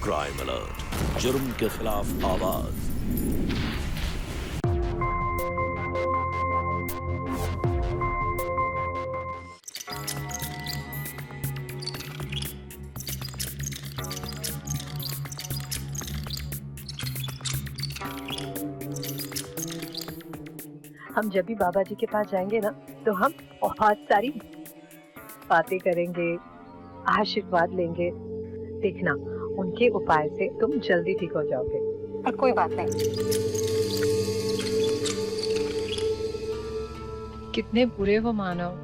Crime alert, जुर्म के खिलाफ आवाज। हम जब भी बाबा जी के पास जाएंगे ना, तो हम बहुत सारी बातें करेंगे, आशीर्वाद लेंगे। देखना, उनके उपाय से तुम जल्दी ठीक हो जाओगे। पर कोई बात नहीं। कितने बुरे हो मानव,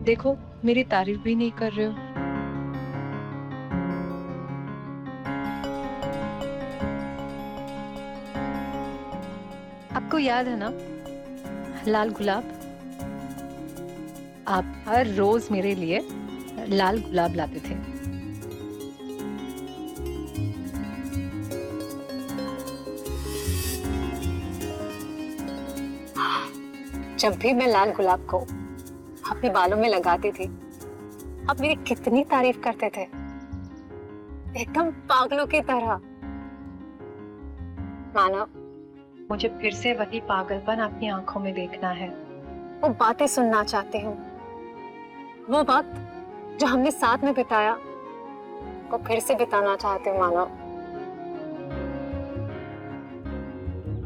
देखो मेरी तारीफ भी नहीं कर रहे हो। आपको याद है ना लाल गुलाब? आप हर रोज मेरे लिए लाल गुलाब लाते थे। जब भी मैं लाल गुलाब को अपने बालों में लगाती थी, आप मेरी कितनी तारीफ करते थे, एकदम पागलों की तरह। मानव, मुझे फिर से वही पागलपन अपनी आंखों में देखना है। वो बातें सुनना चाहती हूँ, वो वक्त जो हमने साथ में बिताया वो फिर से बिताना चाहती हूँ। मानव,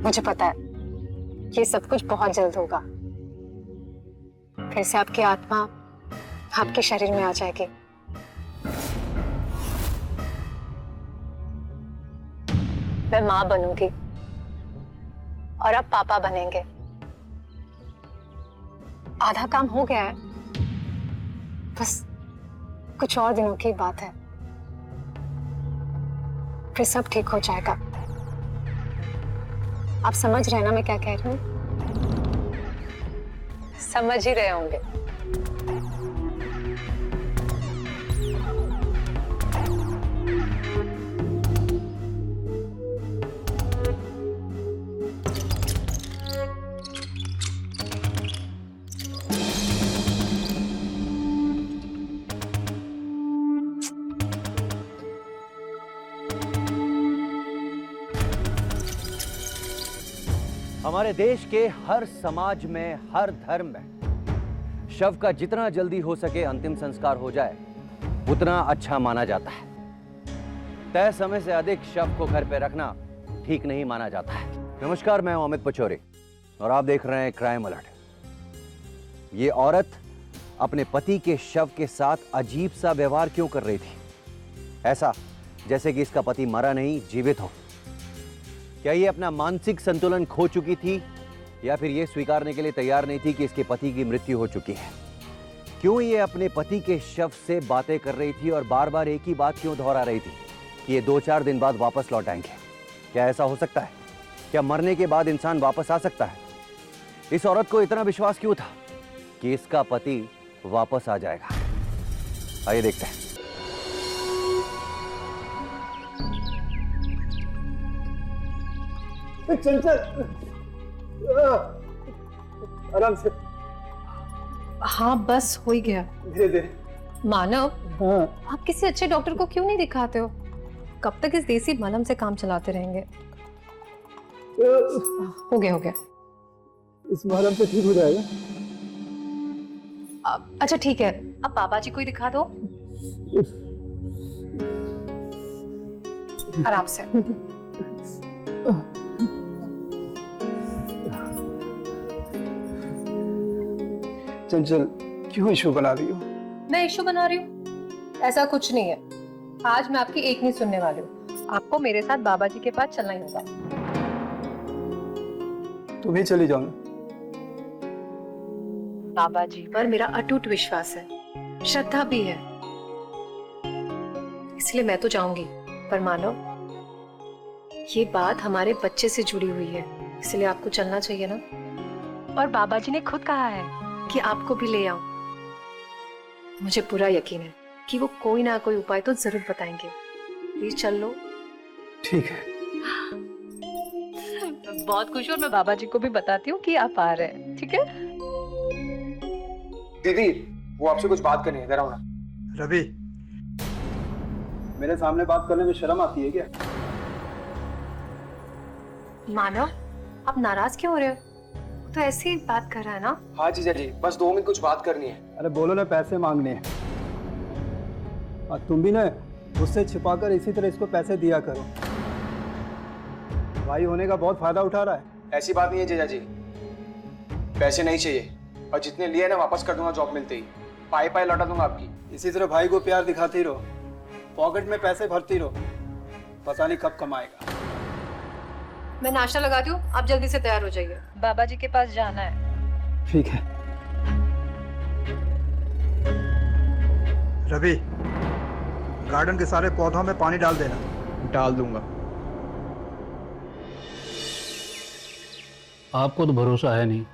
मुझे पता है ये सब कुछ बहुत जल्द होगा। फिर से आपकी आत्मा आपके शरीर में आ जाएगी। मैं माँ बनूंगी और अब पापा बनेंगे। आधा काम हो गया है, बस कुछ और दिनों की बात है, फिर सब ठीक हो जाएगा। आप समझ रहे हैं ना मैं क्या कह रही हूँ? समझ ही रहे होंगे। हमारे देश के हर समाज में, हर धर्म में शव का जितना जल्दी हो सके अंतिम संस्कार हो जाए उतना अच्छा माना जाता है। तय समय से अधिक शव को घर पे रखना ठीक नहीं माना जाता है। नमस्कार, मैं हूं अमित पचौरी और आप देख रहे हैं क्राइम अलर्ट। ये औरत अपने पति के शव के साथ अजीब सा व्यवहार क्यों कर रही थी? ऐसा जैसे कि इसका पति मरा नहीं, जीवित हो। क्या ये अपना मानसिक संतुलन खो चुकी थी या फिर ये स्वीकारने के लिए तैयार नहीं थी कि इसके पति की मृत्यु हो चुकी है? क्यों ये अपने पति के शव से बातें कर रही थी और बार बार एक ही बात क्यों दोहरा रही थी कि ये 2-4 दिन बाद वापस लौट आएंगे? क्या ऐसा हो सकता है? क्या मरने के बाद इंसान वापस आ सकता है? इस औरत को इतना विश्वास क्यों था कि इसका पति वापस आ जाएगा? आइए देखते हैं। चंचल, आराम से। हाँ बस हो ही गया। धीरे धीरे। मानव, हाँ। आप किसी अच्छे डॉक्टर को क्यों नहीं दिखाते हो? कब तक इस देसी मलहम से काम चलाते रहेंगे? हो गया। इस मलहम से ठीक हो जाएगा। अच्छा ठीक है, अब बाबा जी को ही दिखा दो। आराम से। चंचल, क्यों इशू बना रही हो? मैं इशू बना रही हूँ? ऐसा कुछ नहीं है। आज मैं आपकी एक नहीं सुनने वाली हूँ। आपको मेरे साथ बाबा जी के पास चलना ही होगा। तुम ही चली जाओ ना। बाबा जी पर मेरा अटूट विश्वास है, श्रद्धा भी है, इसलिए मैं तो जाऊंगी। पर मानो, ये बात हमारे बच्चे से जुड़ी हुई है, इसलिए आपको चलना चाहिए ना। और बाबा जी ने खुद कहा है कि आपको भी ले आऊं। मुझे पूरा यकीन है कि वो कोई ना कोई उपाय तो जरूर बताएंगे। प्लीज चल लो। ठीक है। बहुत खुश हूँ, मैं बाबा जी को भी बताती हूँ कि आप आ रहे हैं। ठीक है दीदी, वो आपसे कुछ बात करनी है, इधर आओ ना। रवि, मेरे सामने बात करने में शर्म आती है क्या? मानव, आप नाराज क्यों हो रहे हो? तो ऐसे ही बात कर रहा है ना? हाँ जीजा जी, बस 2 मिनट कुछ बात करनी है। अरे बोलो ना, पैसे मांगने हैं। और तुम भी ना उससे छिपाकर इसी तरह इसको पैसे दिया करो। भाई होने का बहुत फायदा उठा रहा है। ऐसी बात नहीं है जीजा जी, पैसे नहीं चाहिए और जितने लिए ना वापस कर दूंगा जॉब मिलते ही। पाई पाई लौटा दूंगा आपकी। इसी तरह भाई को प्यार दिखाती रहो, पॉकेट में पैसे भरती रहो, पता नहीं कब कमाएगा। मैं नाश्ता लगा दूं, आप जल्दी से तैयार हो जाइए। बाबा जी के पास जाना है। ठीक है। रवि, गार्डन के सारे पौधों में पानी डाल देना। डाल दूंगा। आपको तो भरोसा है नहीं,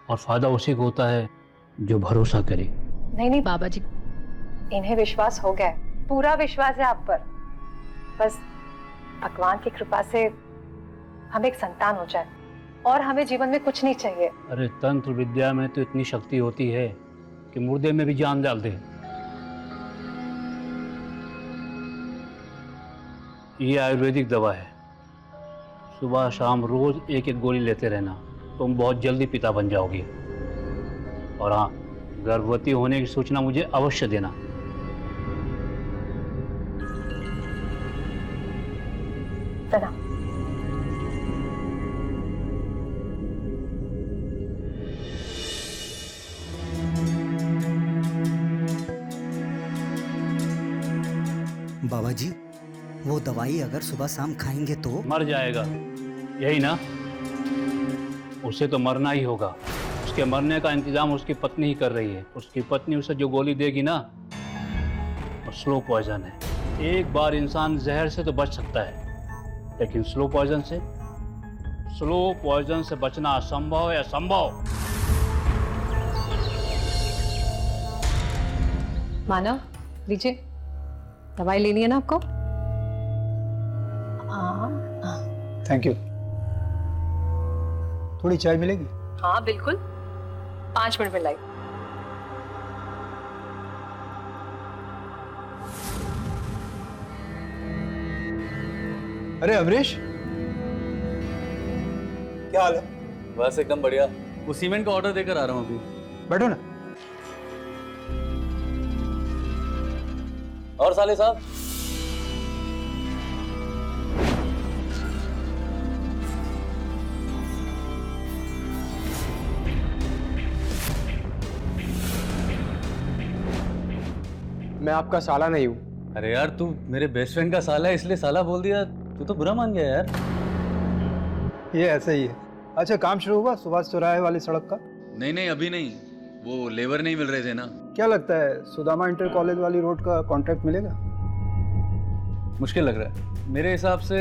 और फायदा उसी को होता है जो भरोसा करे। नहीं नहीं बाबा जी, इन्हें विश्वास हो गया है, पूरा विश्वास है आप पर। बस भगवान की कृपा से हमें एक संतान हो जाए और हमें जीवन में कुछ नहीं चाहिए। अरे तंत्र विद्या में तो इतनी शक्ति होती है कि मुर्दे में भी जान डाल दे। ये आयुर्वेदिक दवा है, सुबह शाम रोज 1-1 गोली लेते रहना, तुम बहुत जल्दी पिता बन जाओगे। और हाँ, गर्भवती होने की सूचना मुझे अवश्य देना। प्रणाम। बाबा जी, वो दवाई अगर सुबह शाम खाएंगे तो? मर जाएगा, यही ना? उसे तो मरना ही होगा। उसके मरने का इंतजाम उसकी पत्नी ही कर रही है। उसकी पत्नी उसे जो गोली देगी ना, वो स्लो पॉइजन है। एक बार इंसान जहर से तो बच सकता है, लेकिन स्लो पॉइजन से बचना असंभव है, असंभव। मानव, लीजिए, दवाई लेनी है ना आपको? Thank you. थोड़ी चाय मिलेगी? हाँ बिल्कुल, 5 मिनट में लाई। अरे अमरीश, क्या हाल है? बस एकदम बढ़िया। वो सीमेंट का ऑर्डर देकर आ रहा हूँ अभी। बैठो ना। और साले साहब, मैं आपका साला नहीं हूँ। अरे यार, तू मेरे बेस्ट फ्रेंड का साला है इसलिए साला बोल दिया। तू तो बुरा मान गया यार। ये ऐसे ही है। अच्छा, काम शुरू हुआ सुभाष चौराहे वाली सड़क का? नहीं, अभी नहीं। वो लेबर नहीं मिल रहे थे ना। क्या लगता है सुदामा इंटर कॉलेज वाली रोड का कॉन्ट्रैक्ट मिलेगा? मुश्किल लग रहा है मेरे हिसाब से।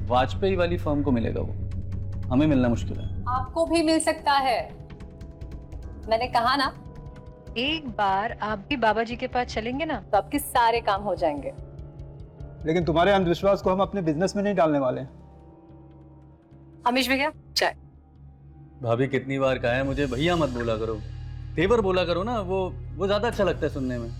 वाजपेयी वाली फर्म को मिलेगा, वो हमें मिलना मुश्किल है। आपको भी मिल सकता है, मैंने कहा ना। एक बार आप भी बाबा जी के पास चलेंगे ना, तो आपके सारे काम हो जाएंगे। लेकिन तुम्हारे अंधविश्वास को हम अपने बिजनेस में नहीं डालने वाले हैं। अमीश भैया, चाय। भाभी कितनी बार कहा है मुझे भैया मत बोला करो, देवर बोला करो ना। वो ज्यादा अच्छा लगता है सुनने में।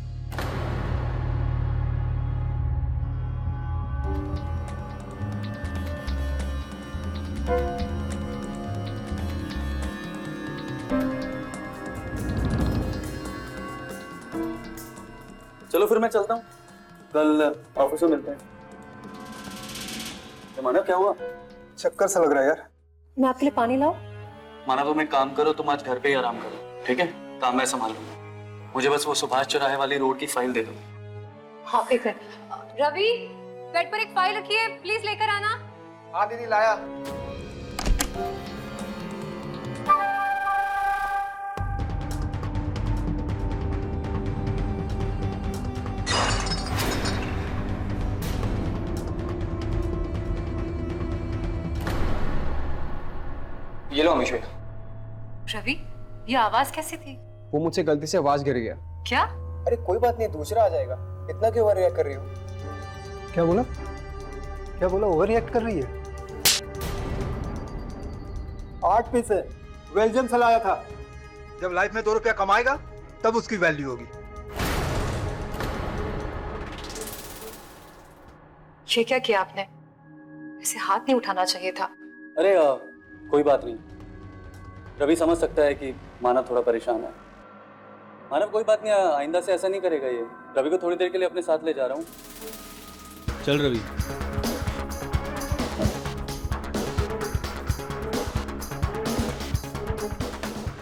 चलो फिर मैं चलता हूँ, कल ऑफिस में मिलते हैं। मानव, क्या हुआ? चक्कर सा लग रहा है यार। मैं आपके लिए पानी लाऊं? मानव, तुम एक काम करो, तुम आज घर पे ही आराम करो, ठीक है? काम मैं संभाल लूंगा। मुझे बस वो सुभाष चौराहे वाली रोड की फाइल दे दो। हाँ, एक मिनट। रवि, बेड पर एक फाइल रखी है, प्लीज लेकर आना। हाँ दीदी, लाया। ये लो अमीश भैया। रवि, ये आवाज कैसी थी? वो मुझसे गलती से आवाज गिर गया। क्या? अरे कोई बात नहीं, दूसरा आ जाएगा। इतना क्यों ओवर रिएक्ट कर रही हो? क्या बोला? क्या बोला? ओवर रिएक्ट कर रही है? 8 पीस है, बेल्जियम से लाया था। जब लाइफ में 2 रुपया कमाएगा तब उसकी वैल्यू होगी। ये क्या किया आपने? ऐसे हाथ नहीं उठाना चाहिए था। अरे कोई बात नहीं, रवि समझ सकता है कि मानव थोड़ा परेशान है। मानव कोई बात नहीं, आइंदा से ऐसा नहीं करेगा ये। रवि को थोड़ी देर के लिए अपने साथ ले जा रहा हूँ। चल रवि।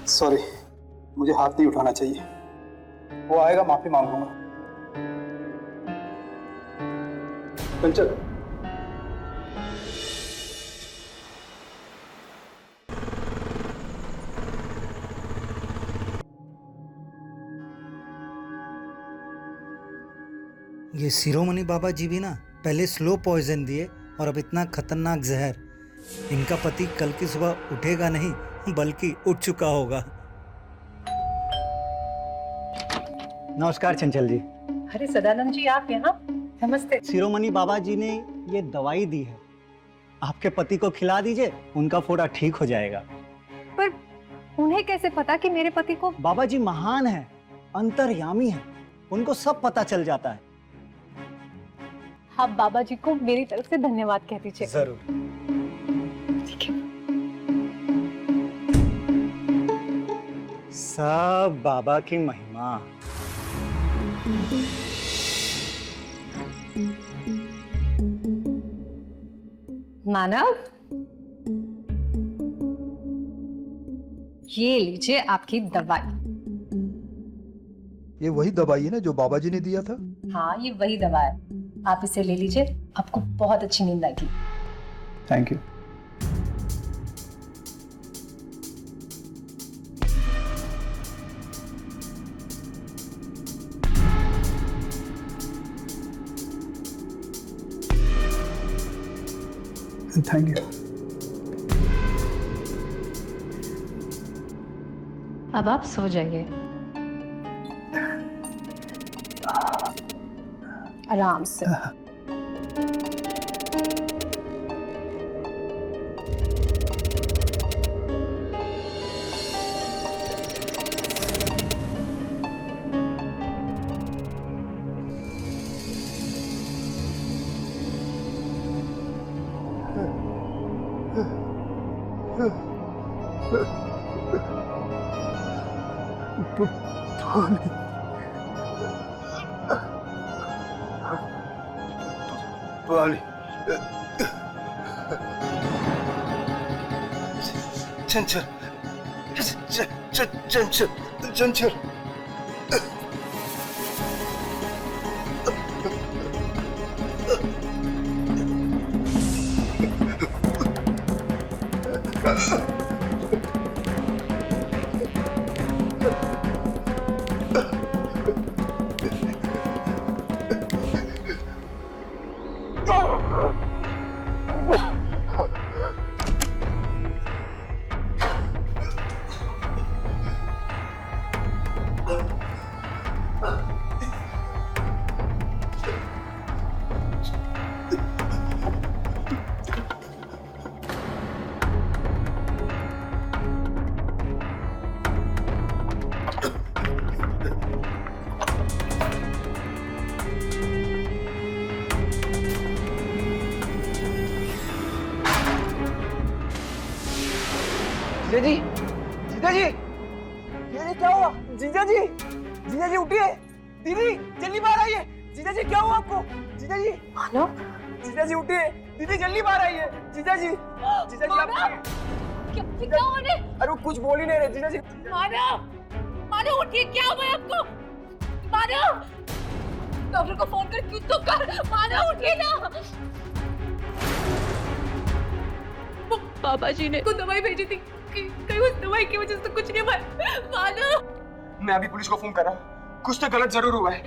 सॉरी, मुझे हाथ नहीं उठाना चाहिए। वो आएगा, माफी मांगूंगा। चंचल, ये शिरोमणि बाबा जी भी ना पहले स्लो पॉइजन दिए और अब इतना खतरनाक जहर। इनका पति कल की सुबह उठेगा नहीं बल्कि उठ चुका होगा। नमस्कार चंचल जी। अरे सदानंद जी, आप यहाँ? नमस्ते। शिरोमणि बाबा जी ने ये दवाई दी है, आपके पति को खिला दीजिए, उनका फोड़ा ठीक हो जाएगा। पर उन्हें कैसे पता कि मेरे पति को? बाबा जी महान है, अंतर्यामी है, उनको सब पता चल जाता है। आप बाबा जी को मेरी तरफ से धन्यवाद कह दीजिए। जरूर। ठीक है। सब बाबा की महिमा। मानव, ये लीजिए आपकी दवाई। ये वही दवाई है ना जो बाबा जी ने दिया था? हाँ, ये वही दवा है, आप इसे ले लीजिए, आपको बहुत अच्छी नींद आएगी। Thank you. Thank you. अब आप सो जाइए आराम से। पानी। चंचल, चंचल, चंचल। जीजा जी, जीजा जी, ये क्या हुआ? जीजा जी, जीजा जी उठिए। दीदी जल्दी बाहर आइए। जीजा जी क्या हुआ आपको? जीजा जी। मानव, जीजा जी उठिए। दीदी जल्दी बाहर आइए। जीजा जी, जीजा जी आप क्या हुआ? अरे वो कुछ बोल ही नहीं रहे। जीजा जी। मानव, मानव उठिए, क्या हुआ आपको? मानव, डॉक्टर को फोन कर, कुछ तो कर। मानव उठिए ना। बाबा जी ने को दवाई भेजी थी, कहीं उस दवाई की वजह से कुछ नहीं हुआ। मानव, मैं अभी पुलिस को फोन कर रहा हूँ, कुछ तो गलत जरूर हुआ है।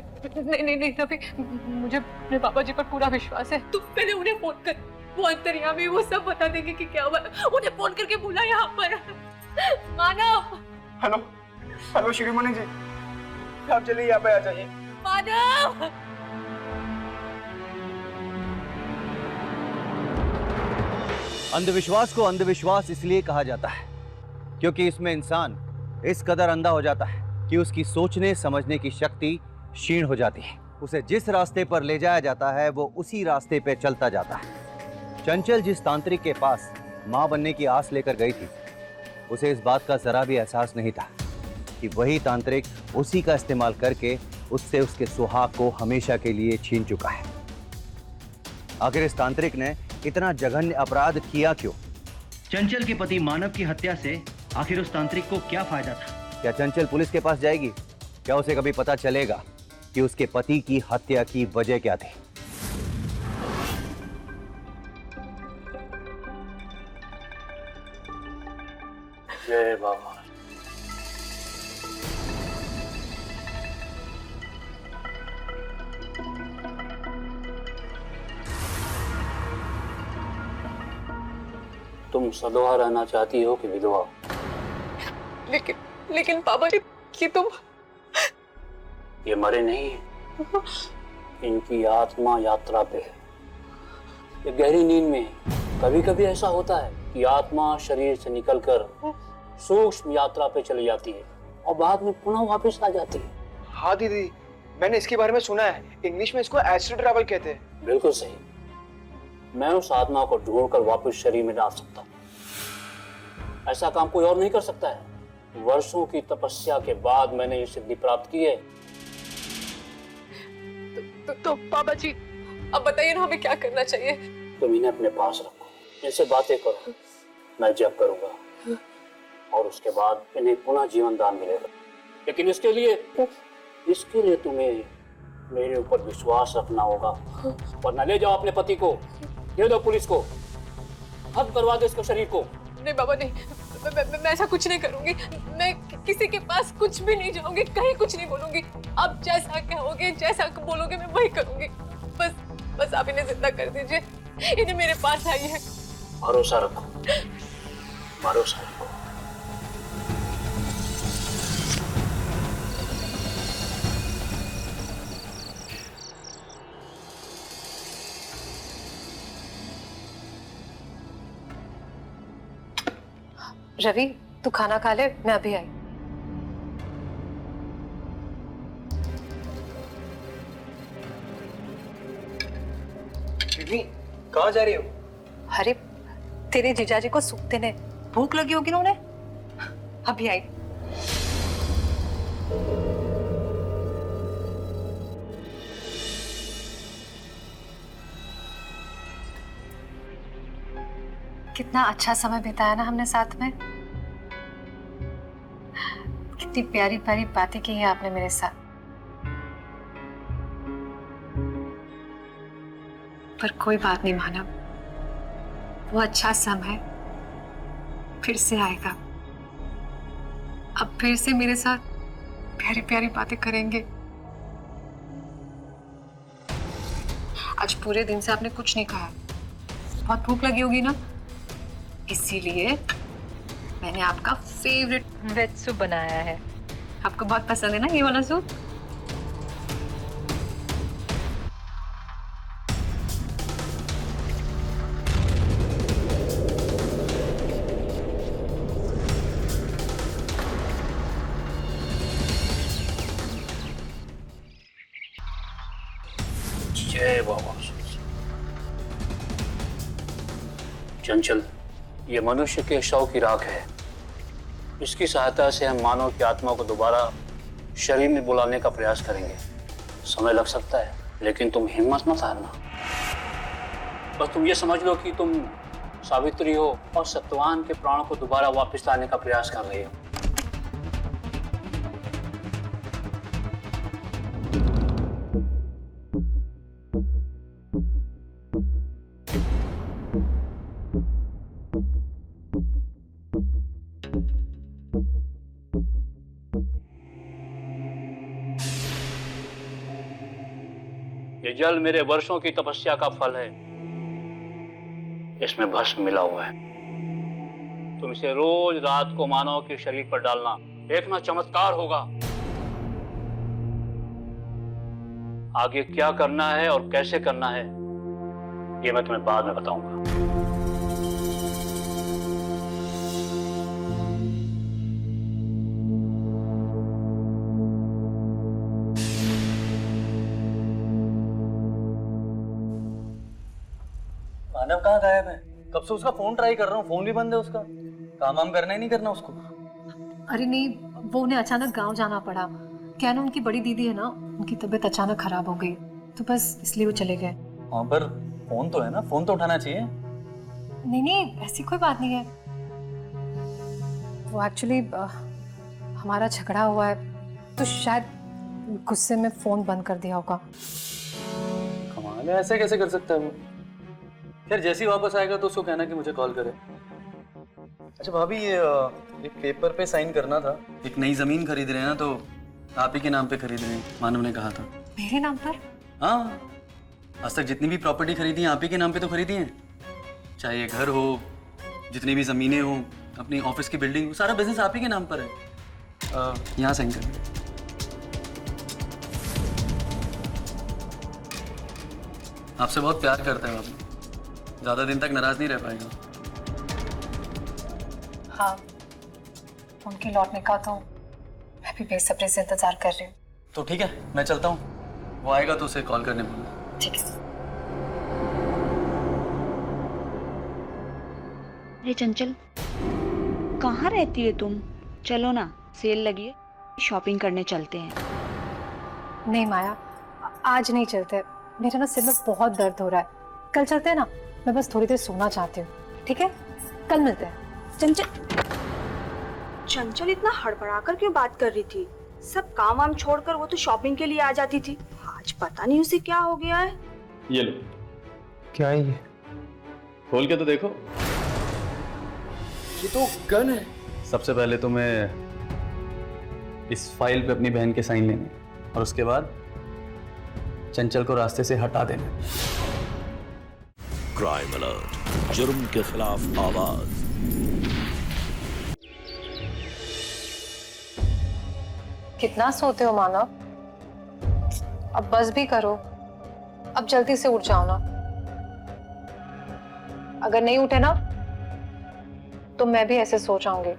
नहीं रवि, मुझे अपने पापा जी पर पूरा विश्वास है। तू पहले उन्हें फोन कर, वो अंतर्यामी, वो सब बता देंगे कि क्या हुआ। उन्हें फोन करके बुला यहाँ पर। मानव। हेलो, हेलो शिरोमणि जी, आप जल्दी यहाँ पे आ जाइए। मानव। अंधविश्वास को अंधविश्वास इसलिए कहा जाता है क्योंकि इसमें इंसान इस कदर अंधा हो जाता है कि उसकी सोचने समझने की शक्ति क्षीण हो जाती है। उसे जिस रास्ते पर ले जाया जाता है वो उसी रास्ते पे चलता जाता है। चंचल जिस तांत्रिक के पास मां बनने की आस लेकर गई थी, उसे इस बात का जरा भी एहसास नहीं था कि वही तांत्रिक उसी का इस्तेमाल करके उससे उसके सुहाग को हमेशा के लिए छीन चुका है। आखिर इस तांत्रिक ने इतना जघन्य अपराध किया क्यों? चंचल के पति मानव की हत्या से आखिर उस तांत्रिक को क्या फायदा था? क्या चंचल पुलिस के पास जाएगी? क्या उसे कभी पता चलेगा कि उसके पति की हत्या की वजह क्या थी? जय बाबा। तुम सदवा रहना चाहती हो कि विधवा? लेकिन बाबा जी, ये तुम ये मरे नहीं हैं। इनकी आत्मा यात्रा पे है, ये गहरी नींद में है। कभी कभी ऐसा होता है कि आत्मा शरीर से निकलकर सूक्ष्म यात्रा पे चली जाती है और बाद में पुनः वापस आ जाती है। हाँ दीदी, मैंने इसके बारे में सुना है। इंग्लिश में इसको एस्ट्रल ट्रैवल कहते हैं। बिल्कुल सही। मैं उस आत्मा को ढूंढकर वापस शरीर में डाल सकता हूँ। ऐसा काम कोई और नहीं कर सकता है। वर्षों की तपस्या के बाद मैंने ये सिद्धि प्राप्त की है। तो बाबा जी, अब बताइए ना, हमें क्या करना चाहिए? तुम इन्हें अपने पास रखो, इनसे बातें करो, मैं जप करूंगा और उसके बाद इन्हें पुनः जीवन दान मिलेगा। लेकिन इसके लिए तुम्हें मेरे ऊपर विश्वास रखना होगा, वरना ले जाओ अपने पति को, दे दो पुलिस को, खत्म करवा दो इसको शरीर को। नहीं बाबा नहीं, मैं ऐसा कुछ नहीं करूंगी। मैं किसी के पास कुछ भी नहीं जाऊंगी, कहीं कुछ नहीं बोलूंगी। आप जैसा कहोगे, जैसा बोलोगे, मैं वही करूंगी। बस आप इन्हें जिंदा कर दीजिए, इन्हें मेरे पास आइए। भरोसा रखो, भरोसा रखो। रवि, तू खाना खा ले, मैं अभी आई। कहाँ जा रही हो? अरे तेरे जीजाजी को सूख देने, भूख लगी होगी ना उन्हें, अभी आई। कितना अच्छा समय बिताया ना हमने साथ में। कितनी प्यारी प्यारी बातें की है आपने मेरे साथ। पर कोई बात नहीं मानव, वो अच्छा समय फिर से आएगा। अब फिर से मेरे साथ प्यारी प्यारी बातें करेंगे। आज पूरे दिन से आपने कुछ नहीं खाया, बहुत भूख लगी होगी ना, इसीलिए मैंने आपका फेवरेट वेज सूप बनाया है। आपको बहुत पसंद है ना ये वाला सूप? जय बाबा। चंचल, ये मनुष्य के शव की राख है। इसकी सहायता से हम मानव की आत्मा को दोबारा शरीर में बुलाने का प्रयास करेंगे। समय लग सकता है, लेकिन तुम हिम्मत मत हारना। बस तुम ये समझ लो कि तुम सावित्री हो और सत्यवान के प्राणों को दोबारा वापस लाने का प्रयास कर रही हो। ये जल मेरे वर्षों की तपस्या का फल है। इसमें भस्म मिला हुआ है। तुम इसे रोज रात को मानव के शरीर पर डालना, देखना चमत्कार होगा। आगे क्या करना है और कैसे करना है, ये मैं तुम्हें बाद में बताऊंगा। मानव कहाँ गायब है? कब से उसका फोन ट्राई कर रहा हूँ, फोन भी बंद है उसका। काम वाम करना ही नहीं करना उसको। अरे नहीं, वो उन्हें अचानक गांव जाना पड़ा। क्या ना, उनकी बड़ी दीदी है ना, उनकी तबीयत अचानक खराब हो गई, तो बस इसलिए वो चले गए। हाँ पर फोन तो है ना, फोन तो उठाना चाहिए। नहीं नहीं, ऐसी कोई बात नहीं है। वो एक्चुअली हमारा झगड़ा हुआ है, तो शायद गुस्से में फोन बंद कर दिया होगा। कमाल है, ऐसे कैसे कर सकता है वो? फिर जैसे ही वापस आएगा तो उसको कहना कि मुझे कॉल करे। अच्छा भाभी, ये एक पेपर पे साइन करना था। एक नई जमीन खरीद रहे हैं ना, तो आप ही के नाम पे खरीद रहे हैं, मानव ने कहा था। मेरे नाम पर? हाँ, आज तक जितनी भी प्रॉपर्टी खरीदी है आप ही के नाम पे तो खरीदी है। चाहे ये घर हो, जितनी भी जमीनें हो, अपनी ऑफिस की बिल्डिंग हो, सारा बिजनेस आप ही के नाम पर है। यहाँ साइन कर। आपसे बहुत प्यार करता है बाबू, ज्यादा दिन तक नाराज नहीं रह पाएगा। हाँ, उनके लौटने का तो मैं भी बेसब्री से इंतजार कर रही हूँ। तो ठीक है, मैं चलता हूँ। वो आएगा तो उसे कॉल करने बोलूँगा। ठीक है। अरे चंचल, कहाँ रहती है तुम? चलो ना, सेल लगी है, शॉपिंग करने चलते हैं। नहीं माया, आज नहीं चलते। मेरे ना सिर में बहुत दर्द हो रहा है। कल चलते हैं ना, मैं बस थोड़ी देर सोना चाहती हूँ। ठीक है, कल मिलते हैं। चंचल इतना हड़बड़ा कर क्यों बात कर रही थी? सब काम वाम छोड़कर वो तो शॉपिंग के लिए आ जाती थी। आज पता नहीं उसे क्या हो गया है। ये लो। क्या है ये? खोल के तो देखो। ये तो गन है। सबसे पहले तो मैं इस फाइल पे अपनी बहन के साइन लेने, और उसके बाद चंचल को रास्ते से हटा देना। क्राइम अलर्ट, जुर्म के खिलाफ आवाज। कितना सोते हो मानव? अब बस भी करो, अब जल्दी से उठ जाओ ना। अगर नहीं उठे ना तो मैं भी ऐसे सो जाऊंगी।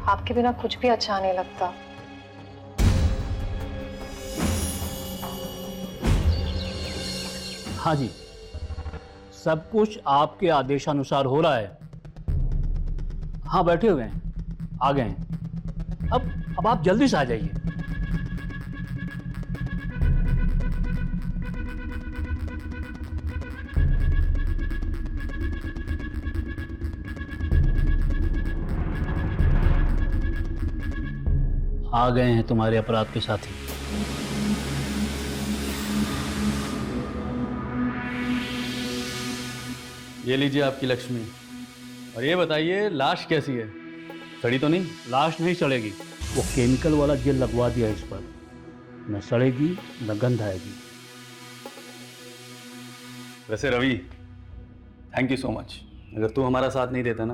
आपके बिना कुछ भी अच्छा नहीं लगता। हाँ जी, सब कुछ आपके आदेशानुसार हो रहा है। हाँ, बैठे हुए हैं, आ गए हैं। अब आप जल्दी से आ जाइए। आ गए हैं तुम्हारे अपराध के साथी। ये लीजिए आपकी लक्ष्मी। और ये बताइए, लाश कैसी है? सड़ी तो नहीं? लाश नहीं सड़ेगी, वो केमिकल वाला जेल लगवा दिया इस पर। न सड़ेगी न गंध आएगी। वैसे Ravi, thank you so much. अगर तू हमारा साथ नहीं देता ना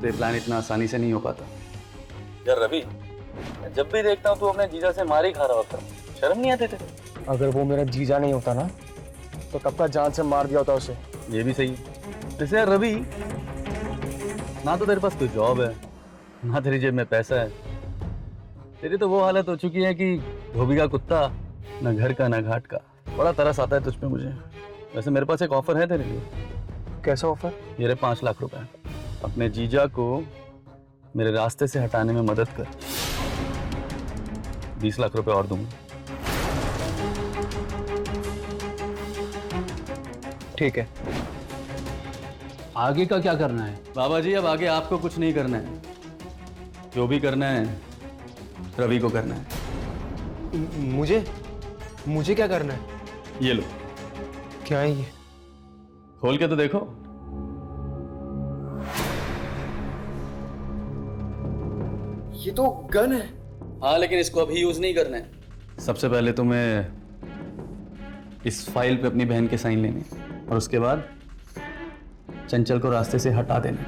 तो ये प्लान इतना आसानी से नहीं हो पाता। यार रवि, जब भी देखता हूँ तू अपने जीजा से मार ही खा रहा होता। शर्म नहीं आते थे? अगर वो मेरा जीजा नहीं होता ना तो कब का जान से मार दिया होता उसे। ये भी सही है। जैसे यार रवि, ना तो तेरे पास कोई जॉब है, ना तेरी जेब में पैसा है। तेरी तो वो हालत हो चुकी है कि धोबी का कुत्ता, ना घर का ना घाट का। बड़ा तरस आता है तुझ पे मुझे। वैसे मेरे पास एक ऑफर है तेरे लिए। कैसा ऑफर? ये रहे 5 लाख रुपए। अपने जीजा को मेरे रास्ते से हटाने में मदद कर। 20 लाख रुपए और दूंगा। ठीक है। आगे का क्या करना है? बाबा जी, अब आगे आपको कुछ नहीं करना है। जो भी करना है रवि को करना है। मुझे क्या करना है? ये लो। क्या है ये? खोल के तो देखो। ये तो गन है। हाँ, लेकिन इसको अभी यूज नहीं करना है। सबसे पहले तुम्हें इस फाइल पे अपनी बहन के साइन लेने, और उसके बाद चंचल को रास्ते से हटा देना।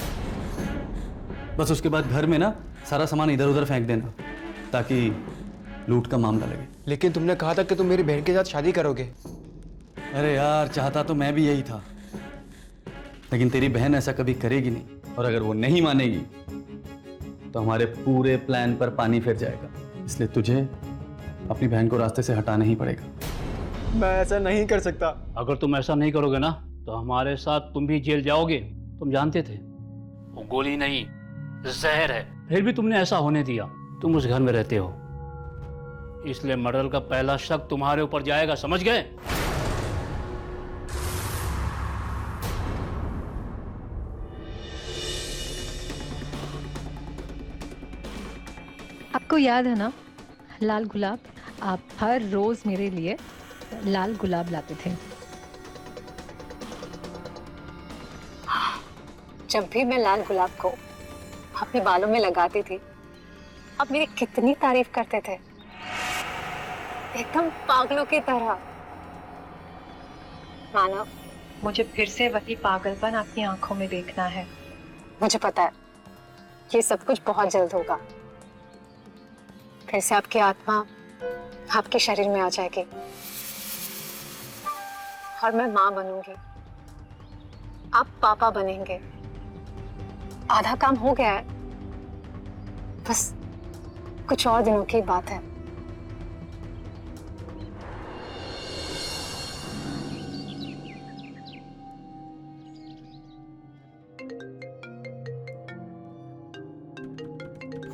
बस उसके बाद घर में ना सारा सामान इधर उधर फेंक देना, ताकि लूट का मामला लगे। लेकिन तुमने कहा था कि तुम मेरी बहन के साथ शादी करोगे। अरे यार, चाहता तो मैं भी यही था, लेकिन तेरी बहन ऐसा कभी करेगी नहीं। और अगर वो नहीं मानेगी तो हमारे पूरे प्लान पर पानी फिर जाएगा। इसलिए तुझे अपनी बहन को रास्ते से हटाना ही पड़ेगा। मैं ऐसा नहीं कर सकता। अगर तुम ऐसा नहीं करोगे ना तो हमारे साथ तुम भी जेल जाओगे। तुम जानते थे वो गोली नहीं जहर है, फिर भी तुमने ऐसा होने दिया। तुम उस घर में रहते हो, इसलिए मर्डर का पहला शक तुम्हारे ऊपर जाएगा, समझ गए? आपको याद है ना लाल गुलाब, आप हर रोज मेरे लिए लाल गुलाब लाते थे। जब भी मैं लाल गुलाब को अपने बालों में लगाती थी, आप मेरी कितनी तारीफ करते थे, एकदम पागलों की तरह। मानव, मुझे फिर से वही पागलपन आपकी आंखों में देखना है। मुझे पता है ये सब कुछ बहुत जल्द होगा। फिर से आपकी आत्मा आपके शरीर में आ जाएगी और मैं माँ बनूंगी, आप पापा बनेंगे। आधा काम हो गया है, बस कुछ और दिनों की बात है।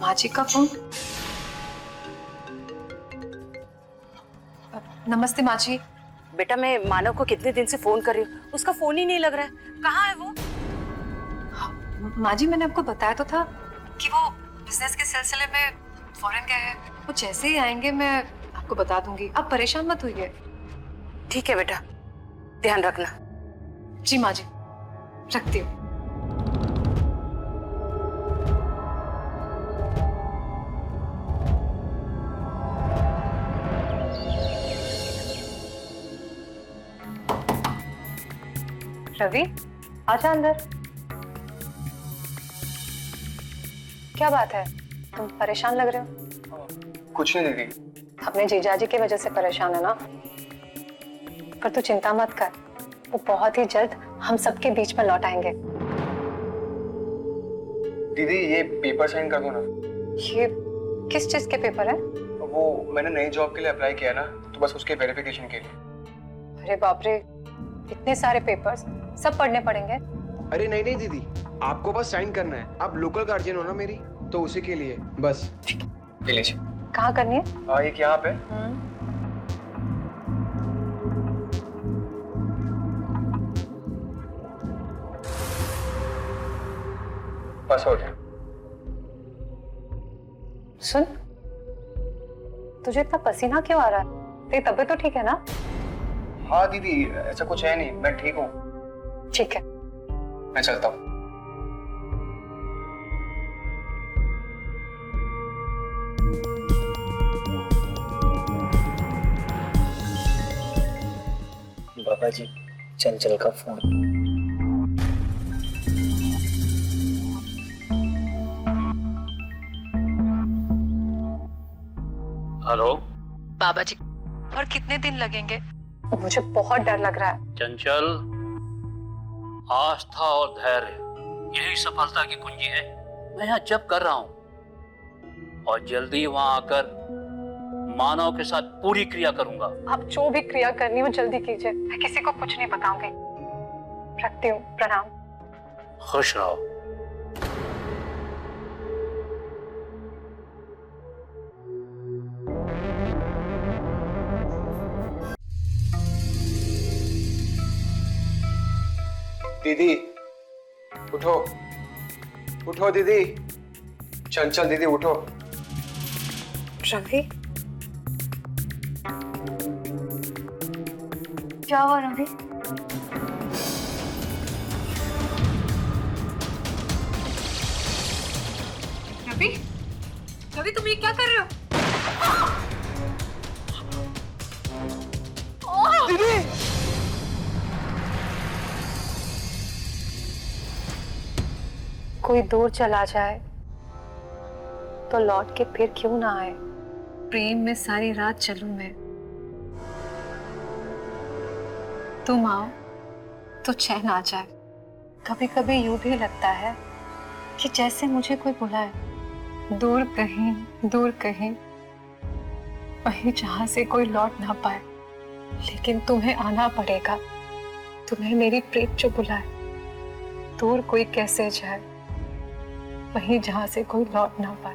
माँ जी का फोन। नमस्ते माँ जी। बेटा मैं मानव को कितने दिन से फोन कर रही हूँ, उसका फोन ही नहीं लग रहा है। कहाँ है वो? माँ जी मैंने आपको बताया तो था कि वो बिजनेस के सिलसिले में फॉरेन गए हैं। वो जैसे ही आएंगे मैं आपको बता दूंगी, आप परेशान मत होइए। ठीक है बेटा, ध्यान रखना। जी माँ जी, रखती हूँ। रवि, आजा अंदर। क्या बात है, तुम परेशान लग रहे हो? कुछ नहीं दीदी। अपने जीजाजी की वजह से परेशान है ना? पर तू चिंता मत कर, वो बहुत ही जल्द हम सबके बीच में लौट आएंगे। दीदी ये पेपर साइन कर दो ना। ये किस चीज के पेपर है? वो मैंने नई जॉब के लिए अप्लाई किया ना, तो बस उसके वेरिफिकेशन के लिए। अरे बाप रे, इतने सारे पेपर्स सब पढ़ने पड़ेंगे। अरे नहीं नहीं दीदी, आपको बस साइन करना है। आप लोकल गार्जियन हो ना मेरी, तो उसी के लिए बस। ये लीजिए। कहाँ करनी है? एक यहाँ पे। बस हो गया। सुन, तुझे इतना पसीना क्यों आ रहा है? तेरी तबीयत तो ठीक है ना? हाँ दीदी, ऐसा कुछ है नहीं, मैं ठीक हूँ। ठीक है, मैं चलता हूँ। बाबा जी, चंचल का फोन। हेलो बाबा जी, और कितने दिन लगेंगे? मुझे बहुत डर लग रहा है। चंचल, आस्था और धैर्य यही सफलता की कुंजी है। मैं यहाँ जब कर रहा हूँ और जल्दी वहां आकर मानव के साथ पूरी क्रिया करूंगा। आप जो भी क्रिया करनी हो जल्दी कीजिए, मैं किसी को कुछ नहीं बताऊंगी। रखती हूँ, प्रणाम। खुश रहो। दीदी उठो, उठो दीदी। चंचल दीदी उठो। रवि, क्या हुआ रवि? रवि, रवि तुम ये क्या कर रहे हो? दीदी! कोई दूर चला जाए तो लौट के फिर क्यों ना आए? प्रेम में सारी रात चलूं मैं, तुम आओ तो चैन आ जाए। कभी कभी यूं भी लगता है कि जैसे मुझे कोई बुलाए, दूर कहीं, वहीं जहां से कोई लौट ना पाए, लेकिन तुम्हें आना पड़ेगा। तुम्हें मेरी प्रीत जो बुलाए, दूर कोई कैसे जाए, वहीं जहां से कोई लौट ना पाए।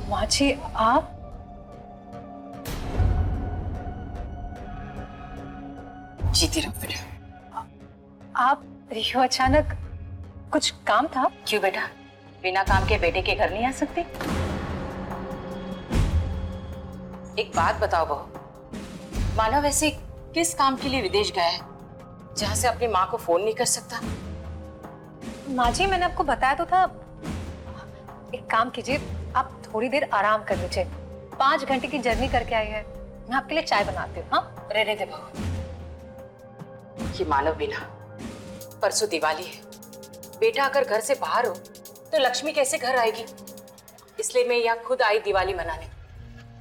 माँ जी, आप? जीती रहो बेटा। आप यूं अचानक, कुछ काम था? क्यों बेटा, बिना काम के बेटे के घर नहीं आ सकती? एक बात बताओ बहू, मानव ऐसे किस काम के लिए विदेश गया है जहां से अपनी माँ को फोन नहीं कर सकता? माँ जी, मैंने आपको बताया तो था। एक काम कीजिए, आप थोड़ी देर आराम कर लीजिए। 5 घंटे की जर्नी करके आई है, मैं आपके लिए चाय बनाती हूँ। हाँ, रहने दे बहू, ये मानव बिना, परसों दिवाली है, बेटा अगर घर से बाहर हो तो लक्ष्मी कैसे घर आएगी? इसलिए मैं यहाँ खुद आई दिवाली मनाने।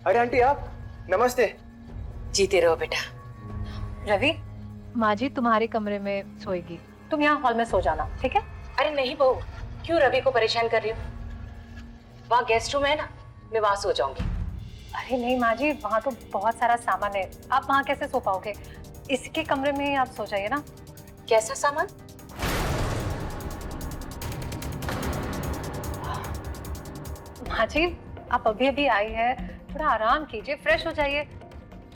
अरे आंटी आप, नमस्ते। जीते रहो बेटा। रवि, माँ जी तुम्हारे कमरे में सोएगी, तुम यहाँ हॉल में सो जाना, ठीक है? अरे नहीं बहू, क्यों रवि को परेशान कर रही हो? वहाँ गेस्ट रूम है ना, मैं वहाँ सो जाऊंगी। अरे नहीं माँ जी, वहाँ तो बहुत सारा सामान है, आप वहाँ कैसे सो पाओगे? इसके कमरे में ही आप सो जाइए ना। कैसा सामान? माँ जी, आप अभी अभी आई है, थोड़ा आराम कीजिए, फ्रेश हो जाइए,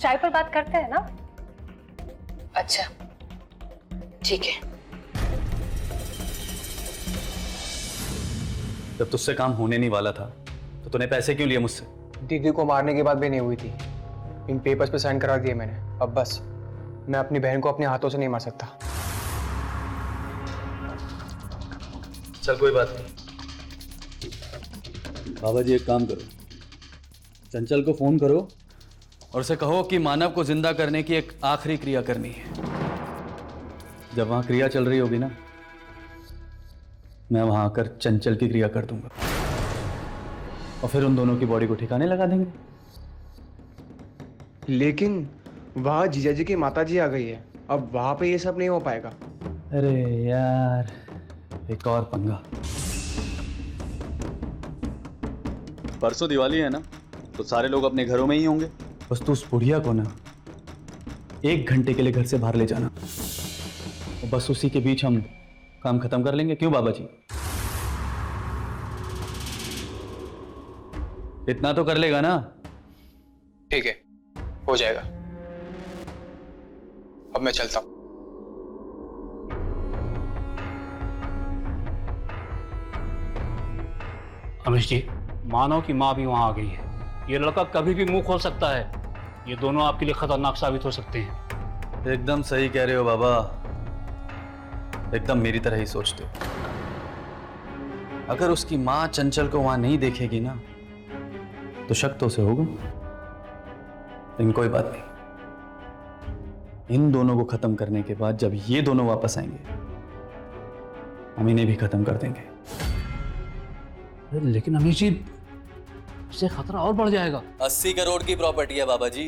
चाय पर बात करते हैं ना। अच्छा ठीक है। जब तुझसे काम होने नहीं वाला था तो तूने पैसे क्यों लिए मुझसे? दीदी को मारने के बाद भी नहीं हुई थी, इन पेपर्स पे साइन करा दिए मैंने। अब बस मैं अपनी बहन को अपने हाथों से नहीं मार सकता। चल कोई बात नहीं। बाबा जी एक काम करो, चंचल को फोन करो और उसे कहो कि मानव को जिंदा करने की एक आखिरी क्रिया करनी है। जब वहां क्रिया चल रही होगी ना, मैं वहां आकर चंचल की क्रिया कर दूंगा और फिर उन दोनों की बॉडी को ठिकाने लगा देंगे। लेकिन वहां जीजा जी की माता जी आ गई है, अब वहां पे ये सब नहीं हो पाएगा। अरे यार, एक और पंगा। परसों दिवाली है ना, तो सारे लोग अपने घरों में ही होंगे। बस तू उस बुढ़िया को ना 1 घंटे के लिए घर से बाहर ले जाना, और बस उसी के बीच हम काम खत्म कर लेंगे। क्यों बाबा जी? इतना तो कर लेगा ना? ठीक है, हो जाएगा। अब मैं चलता हूं। अमीश जी, मानव की माँ भी वहां आ गई है। ये लड़का कभी भी मुंह खोल सकता है, ये दोनों आपके लिए खतरनाक साबित हो सकते हैं। एकदम सही कह रहे हो बाबा, एकदम मेरी तरह ही सोचते हो। अगर उसकी माँ चंचल को वहां नहीं देखेगी ना, तो शक तो उसे होगा। लेकिन कोई बात नहीं, इन दोनों को खत्म करने के बाद जब ये दोनों वापस आएंगे, हम इन्हें भी खत्म कर देंगे। लेकिन अमीश जी, इससे खतरा और बढ़ जाएगा। 80 करोड़ की प्रॉपर्टी है बाबा जी।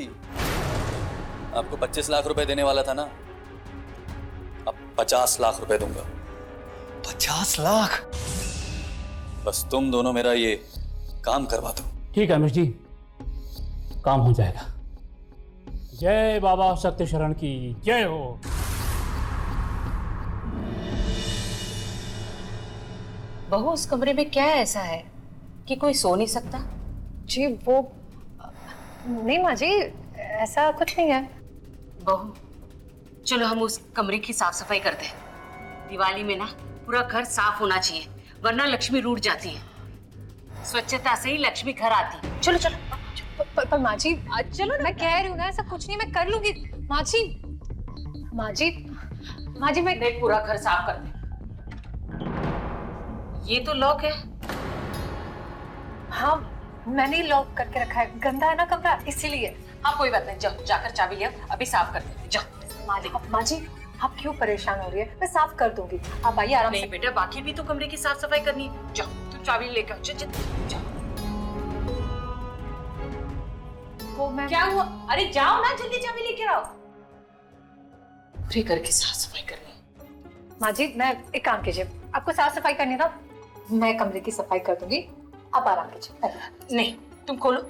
आपको 25 लाख रुपए देने वाला था ना, अब 50 लाख रुपए दूंगा। 50 लाख? बस तुम दोनों मेरा ये काम करवा दो। ठीक है अमीश जी, काम हो जाएगा। जय बाबा सत्य शरण की जय हो। बहू, उस कमरे में क्या ऐसा है कि कोई सो नहीं सकता? जी वो नहीं माँ जी, ऐसा कुछ नहीं है। बहू, चलो हम उस कमरे की साफ सफाई करते हैं। दिवाली में ना पूरा घर साफ होना चाहिए, वरना लक्ष्मी रूठ जाती है। स्वच्छता से ही लक्ष्मी घर आती है। चलो चलो। पर माँ जी, चलो, मैं कह रही हूँ ना, ऐसा कुछ नहीं, मैं कर लूंगी। माँ जी, माँ जी, माँ जी, मैं पूरा घर साफ कर दे। ये तो लॉक है। हाँ, मैंने ही लॉक करके रखा है, गंदा है ना कमरा, इसीलिए। हाँ कोई बात नहीं, जाओ जाकर चाबी ले आओ, अभी साफ कर देते। जाओ। माँ जी, आप क्यों परेशान हो रही है? मैं साफ कर दूंगी, आप आइए आराम से। नहीं बेटा, बाकी भी तो कमरे की साफ सफाई करनी है। जाओ, तुम चाबी लेकर आओ। जाओ। वो मैं क्या हुआ? अरे जाओ ना, जल्दी चाबी लेकर आओ। पूरे घर की साफ सफाई करनी है। माँ जी, मैं एक काम कीजिए, आपको साफ सफाई करनी था, मैं कमरे की सफाई कर दूंगी, आप आराम कीजिए। नहीं, तुम खोलो,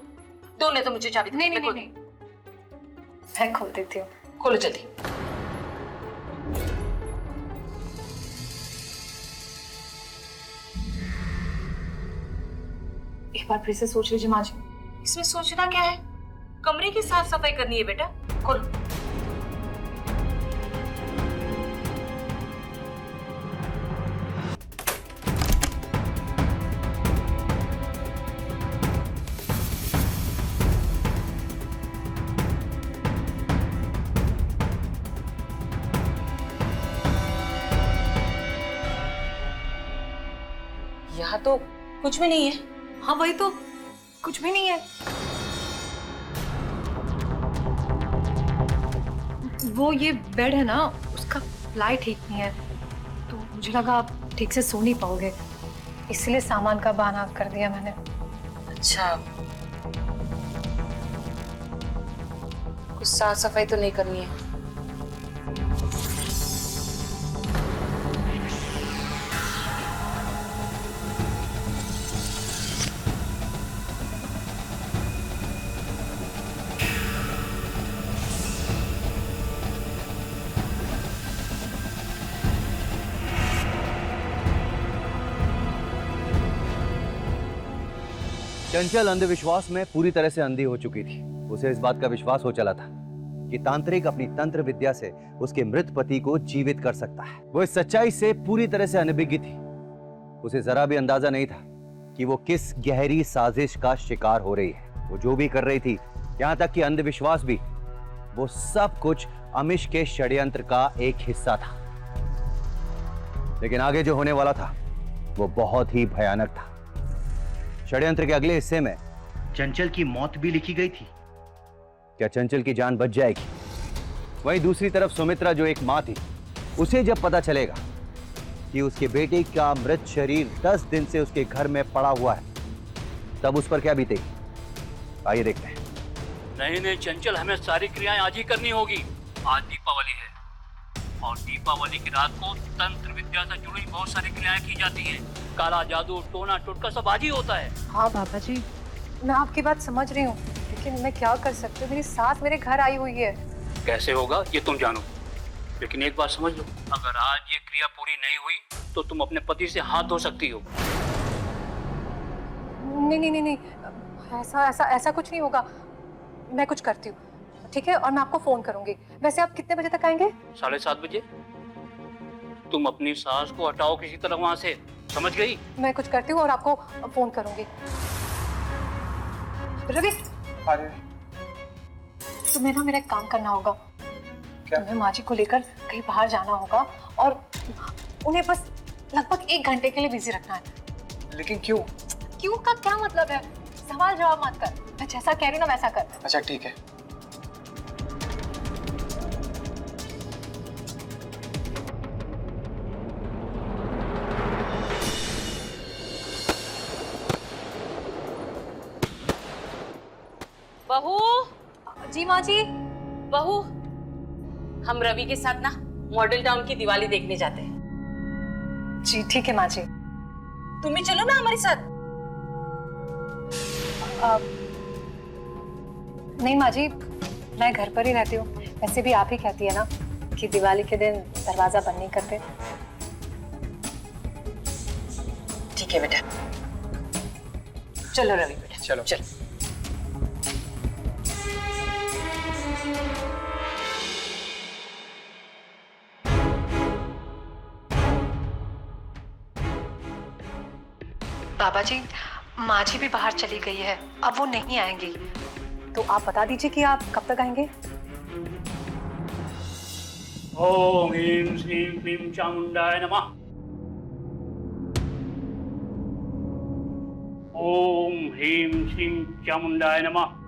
दो ने तो मुझे चाबी। नहीं नहीं नहीं, मैं खोल देती हूँ। खोलो जल्दी। एक बार फिर से सोच लीजिए माँ जी। इसमें सोचना क्या है, कमरे की साफ सफाई करनी है बेटा, खोलो। यहाँ तो कुछ भी नहीं है। हाँ वही तो, कुछ भी नहीं है। वो ये बेड है ना, उसका प्लाई ठीक नहीं है, तो मुझे लगा आप ठीक से सो नहीं पाओगे, इसलिए सामान का बहाना कर दिया मैंने। अच्छा, कुछ साफ सफाई तो नहीं करनी है? चंचल अंधविश्वास में पूरी तरह से अंधी हो चुकी थी। उसे इस बात का विश्वास हो चला था कि तांत्रिक अपनी तंत्र विद्या से उसके मृत पति को जीवित कर सकता है। वो इस सच्चाई से पूरी तरह से अनभिज्ञ थी। उसे जरा भी अंदाजा नहीं था कि वो किस गहरी साजिश का शिकार हो रही है। वो जो भी कर रही थी, यहाँ तक कि अंधविश्वास भी, वो सब कुछ अमिश के षड्यंत्र का एक हिस्सा था। लेकिन आगे जो होने वाला था वो बहुत ही भयानक था। षड्यंत्र के अगले हिस्से में चंचल की मौत भी लिखी गई थी। क्या चंचल की जान बच जाएगी? वहीं दूसरी तरफ सुमित्रा, जो एक मां थी, उसे जब पता चलेगा कि उसके बेटे का मृत शरीर 10 दिन से उसके घर में पड़ा हुआ है, तब उस पर क्या बीतेगी? आइए देखते हैं। नहीं नहीं चंचल, हमें सारी क्रियाएं आज ही करनी होगी। आज दीपावली है और दीपावली की रात को तंत्र विद्या से जुड़ी बहुत सारी क्रियाएं की जाती हैं। काला जादू, टोना टोटका सब आज ही होता है। हाँ बाबा जी, मैं आपकी बात समझ रही हूँ, लेकिन मैं क्या कर सकती हूँ? मेरी सास मेरे घर आई हुई है। कैसे होगा ये तुम जानो, लेकिन एक बात समझ लो, अगर आज ये क्रिया पूरी नहीं हुई तो तुम अपने पति से हाथ धो सकती हो। नहीं नहीं नहीं नहीं, ऐसा ऐसा ऐसा कुछ नहीं होगा। मैं कुछ करती हूँ, ठीक है? और मैं आपको फोन करूंगी। वैसे आप कितने बजे तक आएंगे? 7:30 बजे। तुम अपनी सास को हटाओ किसी तरह वहां से, समझ गई? मैं कुछ करती हूँ और आपको फोन करूंगी। रवि, तुम्हें ना मेरा एक काम करना होगा। तुम्हें माँ जी को लेकर कहीं बाहर जाना होगा और उन्हें बस लगभग 1 घंटे के लिए बिजी रखना है। लेकिन क्यों? क्यों का क्या मतलब है? सवाल जवाब मत कर, मैं जैसा कह रही हूँ ना वैसा कर। अच्छा ठीक है। बहू। जी माँ जी। बहू, हम रवि के साथ ना मॉडल टाउन की दिवाली देखने जाते हैं। जी ठीक है माँ जी। तुम भी चलो ना हमारे साथ। नहीं माँ जी, मैं घर पर ही रहती हूँ। वैसे भी आप ही कहती है ना कि दिवाली के दिन दरवाजा बंद नहीं करते। ठीक है बेटा, चलो रवि बेटा, चलो चलो। बाबा जी, माँ जी भी बाहर चली गई है, अब वो नहीं आएंगी, तो आप बता दीजिए कि आप कब तक आएंगे? ओम ह्रीं श्रीं क्लीं चामुंडाय नमः। ओम ह्रीं श्रीं चामुंडाय नमः।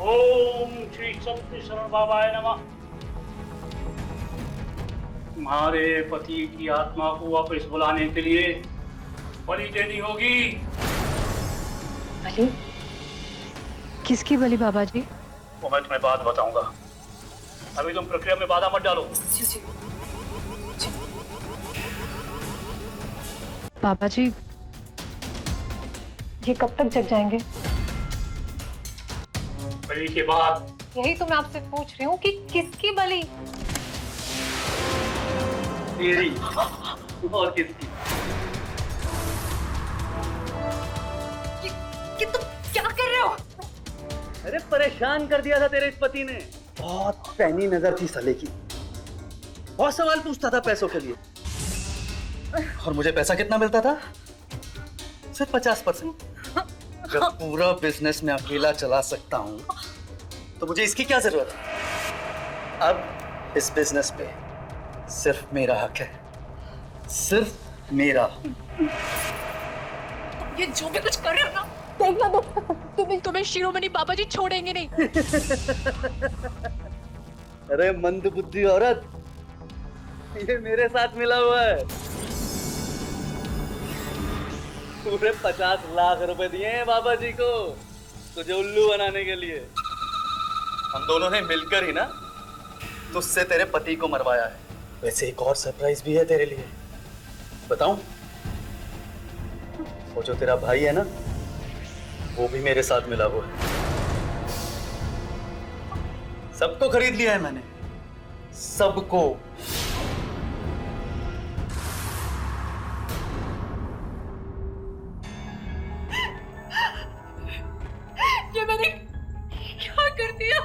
ओम श्री सत्य शरण बाबाय नमः। तुम्हारे पति की आत्मा को वापस बुलाने के लिए बलि देनी होगी। बलि? किसकी बलि बाबा जी? वो मैं तुम्हें बात बताऊंगा, अभी तुम प्रक्रिया में बाधा मत डालो। बाबा जी ये कब तक जग जाएंगे? बलि के बाद। यही तो मैं आपसे पूछ रही हूँ कि किसकी बलि? तेरी और किसकी? ये तुम क्या कर रहे हो? अरे परेशान कर दिया था तेरे इस पति ने। बहुत पैनी नजर थी साले की, बहुत सवाल पूछता था पैसों के लिए। और मुझे पैसा कितना मिलता था? सिर्फ 50%। जब पूरा बिजनेस मैं अकेला चला सकता हूँ तो मुझे इसकी क्या जरूरत है? अब इस बिजनेस पे सिर्फ मेरा हक है, सिर्फ मेरा। ये जो भी कुछ कर रहे हो ना, देखना दो, तुम्हें शिरोमणि बाबा जी छोड़ेंगे नहीं। अरे मंद बुद्धि औरत, ये मेरे साथ मिला हुआ है। पूरे 50 लाख रुपए दिए हैं बाबा जी को तुझे उल्लू बनाने के लिए। हम दोनों ने मिलकर ही ना तुझसे तेरे पति को मरवाया है। वैसे एक और सरप्राइज भी है तेरे लिए, बताऊं? वो जो तेरा भाई है ना, वो भी मेरे साथ मिला हुआ है। सबको खरीद लिया है मैंने, सबको। ये मैंने क्या कर दिया?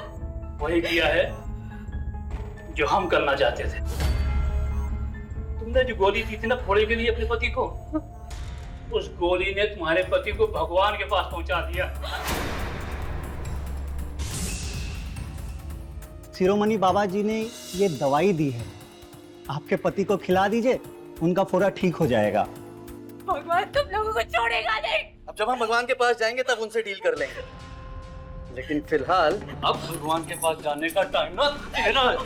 वही किया है जो हम करना चाहते थे। तुमने जो गोली दी थी ना फोड़े के लिए अपने पति को, उस गोली ने तुम्हारे पति को भगवान के पास पहुंचा दिया। शिरोमणि बाबा जी ने ये दवाई दी है, आपके पति को खिला दीजिए, उनका फोड़ा ठीक हो जाएगा। भगवान तुम लोगों को छोड़ेगा नहीं। अब जब हम भगवान के पास जाएंगे तब उनसे डील कर लेंगे, लेकिन फिलहाल अब भगवान के पास जाने का टाइम ना तेरा है।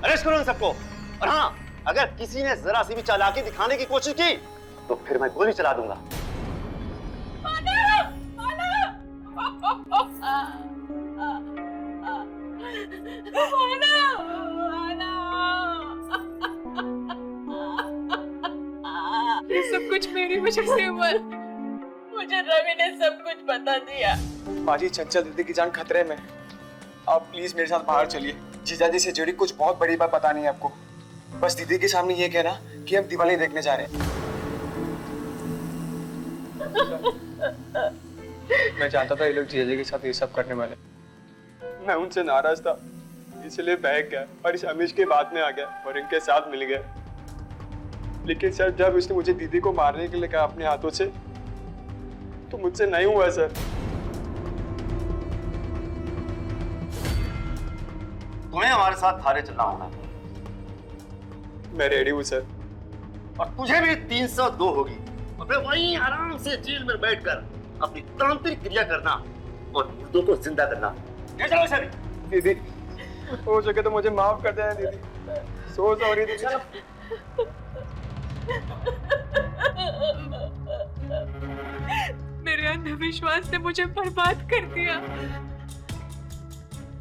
अरेस्ट करो इन सबको। और हाँ, अगर किसी ने जरा सी भी चालाकी दिखाने की कोशिश की तो फिर मैं गोली चला दूंगा। ये सब कुछ मेरी वजह से हुआ। मुझे रवि ने सब कुछ बता दिया। माँ जी, चंचल दीदी की जान खतरे में, आप प्लीज मेरे साथ बाहर चलिए। जीजाजी से जुड़ी कुछ बहुत बड़ी बात बतानी है आपको। बस दीदी के सामने ये कहना कि हम दिवाली देखने जा रहे हैं। मैं जानता था ये लोग जीजाजी के साथ ये सब करने वाले। मैं उनसे नाराज था, इसलिए बहक गया और इस अमीश के बाद में आ गया और इनके साथ मिल गया। लेकिन सर, जब इसने मुझे दीदी को मारने के लिए कहा अपने हाथों से, तो मुझसे नहीं हुआ सर। तुम्हें हमारे साथ थाने चलना होगा। मैं रेडी हूँ सर। और तुझे भी 302 होगी और फिर वहीं आराम से जेल में बैठकर अपनी तांत्रिक क्रिया करना और मुर्दों को जिंदा करना। ले चलो सर। दीदी, हो सके तो मुझे माफ कर देना दीदी। सो सॉरी दीदी। मेरे अंधविश्वास ने मुझे बर्बाद कर दिया।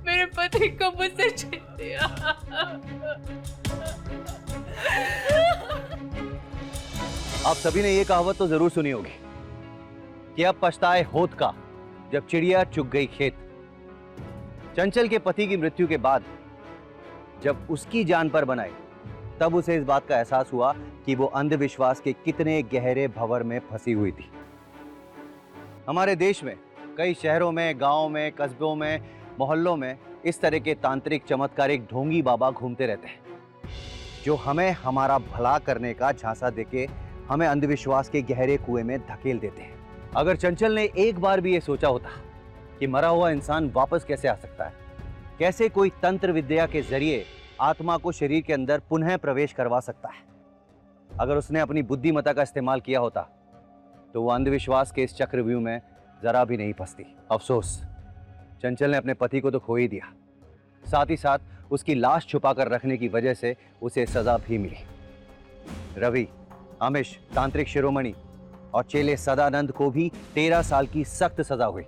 मेरे पति को मुझसे छीन लिया। आप सभी ने ये कहावत तो जरूर सुनी होगी कि अब पछताए होत का जब चिड़िया चुग गई खेत। चंचल के पति की मृत्यु के बाद जब उसकी जान पर बनाई, तब उसे इस बात का एहसास हुआ कि वो अंधविश्वास के कितने गहरे भंवर में फंसी हुई थी। हमारे देश में कई शहरों में, गांवों में, कस्बों में, मोहल्लों में इस तरह के तांत्रिक चमत्कारिक ढोंगी बाबा घूमते रहते हैं, जो हमें हमारा भला करने का झांसा देके हमें अंधविश्वास के गहरे कुएं में धकेल देते हैं। अगर चंचल ने एक बार भी ये सोचा होता कि मरा हुआ इंसान वापस कैसे आ सकता है, कैसे कोई तंत्र विद्या के जरिए आत्मा को शरीर के अंदर पुनः प्रवेश करवा सकता है, अगर उसने अपनी बुद्धिमत्ता का इस्तेमाल किया होता तो वो अंधविश्वास के इस चक्रव्यूह में जरा भी नहीं फंसती। अफसोस चंचल ने अपने पति को तो खो ही दिया, साथ ही साथ उसकी लाश छुपाकर रखने की वजह से उसे सजा भी मिली। रवि, अमिश, तांत्रिक शिरोमणि और चेले सदानंद को भी 13 साल की सख्त सजा हुई,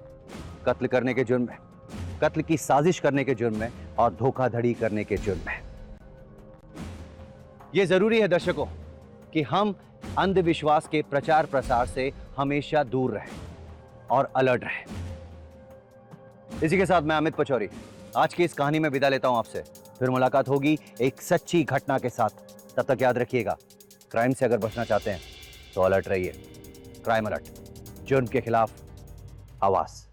कत्ल करने के जुर्म में, कत्ल की साजिश करने के जुर्म में और धोखाधड़ी करने के जुर्म में। यह जरूरी है दर्शकों कि हम अंधविश्वास के प्रचार प्रसार से हमेशा दूर रहें और अलर्ट रहें। इसी के साथ मैं अमित पचौरी आज की इस कहानी में विदा लेता हूं आपसे। फिर मुलाकात होगी एक सच्ची घटना के साथ। तब तक याद रखिएगा, क्राइम से अगर बचना चाहते हैं तो अलर्ट रहिए। क्राइम अलर्ट, जुर्म के खिलाफ आवाज।